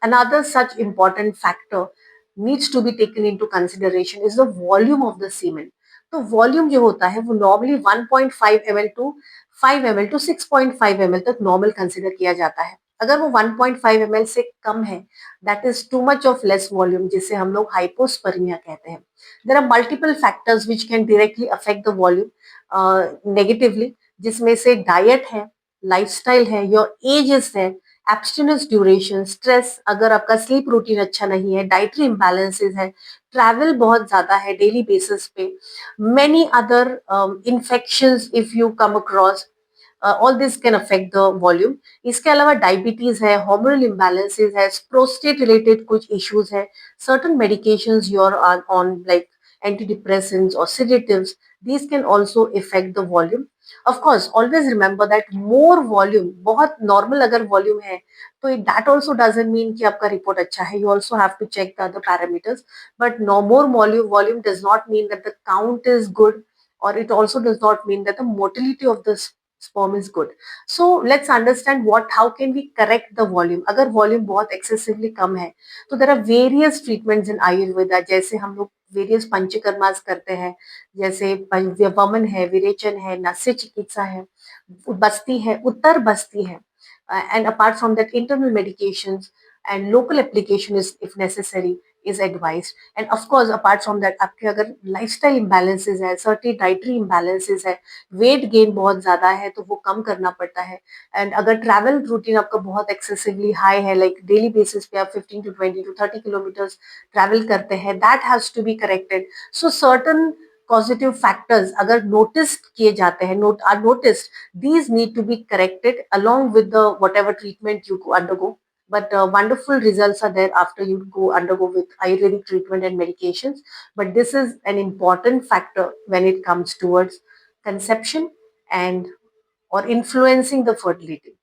Another such important factor needs to be taken into consideration is the volume of the semen. तो volume जो होता है वो normally 1.5 ml to 5 ml to 6.5 ml तक normal consider किया जाता है. अगर वो 1.5 ml से कम है, that is too much of less volume, जिसे हम लोग हाइपोस्पर्मिया कहते हैं. There are multiple factors which can directly affect the volume negatively, जिसमें से डाइट है, लाइफस्टाइल है, योर एजेस है, एब्स्टिनेंस ड्यूरेशन, स्ट्रेस, अगर आपका स्लीप रूटीन अच्छा नहीं है, डाइटरी इम्बैलेंसेस है, ट्रैवल बहुत ज्यादा है डेली बेसिस पे, many other infections if you come across, all this can affect the volume. इसके अलावा डायबिटीज है, हार्मोनल इम्बैलेंसेस है, प्रोस्टेट रिलेटेड कुछ इश्यूज है, certain medications you are on like antidepressants or sedatives, these can also affect the volume. Of course, always remember that more volume, बहुत normal अगर volume है, तो that also doesn't mean कि आपका report अच्छा है. You also have to check the other parameters. But no more volume does not mean that the count is good, or it also does not mean that the motility of the sperm is good. So let's understand how can we correct the volume. अगर volume बहुत excessively कम है, तो there are various treatments in Ayurveda. जैसे हम लोग various पंचकर्मास करते हैं, जैसे वमन है, विरेचन है, नस्य चिकित्सा है, बस्ती है, उत्तर बस्ती है, and apart from that internal medications and local application is if necessary is advised. And of course apart from that, आपके अगर लाइफस्टाइल इम्बैलेंसेस है, सर्टेन डाइटरी इम्बैलेंसेस है, वेट गेन बहुत ज्यादा है, तो वो कम करना पड़ता है. एंड अगर ट्रैवल रूटीन आपका बहुत एक्सेसिवली हाई है, लाइक डेली बेसिस पे आप 15 to 20 to 30 किलोमीटर्स ट्रैवल करते हैं, that has to be corrected. So certain positive factors अगर नोटिस किए जाते हैं, are noticed, these need to be corrected along with the whatever treatment you undergo. But wonderful results are there after you go undergo with Ayurvedic treatment and medications. But this is an important factor when it comes towards conception and or influencing the fertility.